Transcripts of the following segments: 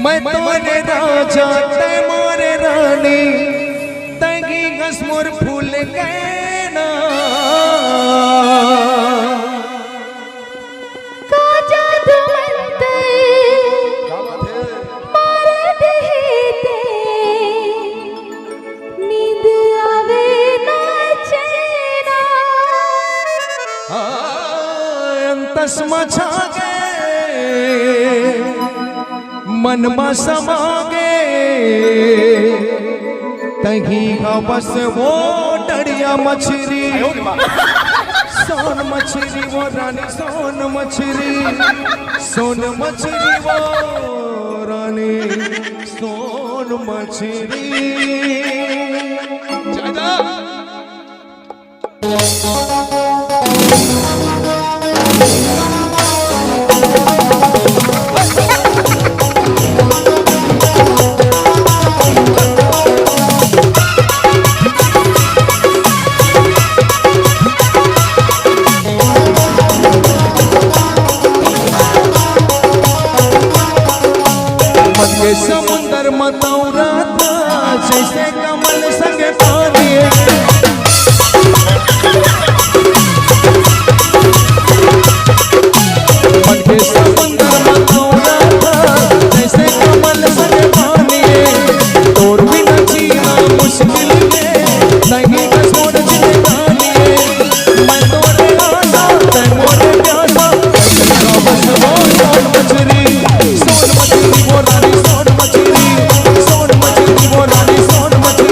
मैं तोरे राजा तै मोरे रानी तगी गसमुर फूल गए ना काजा दुमंते मारे देते नींद आवे ना चैना अंतस मचा गए मन में समा गए तही का बस वो डरिया मछली सोन मछली वो रानी सोन मछली वो रानी सोन मछली समुंदर मतौरा था जैसे कमल संग पानी मन के समुंदर मतौरा था जैसे कमल संग पानी तोर बिना जीना मुश्किल है नहीं कसोड़ जिंदगानी मैं तोरे आशा तै मोरे प्यासा बस वो सोन मछली वो रानी सोन मछली वो रानी सोन मछली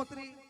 नौकरी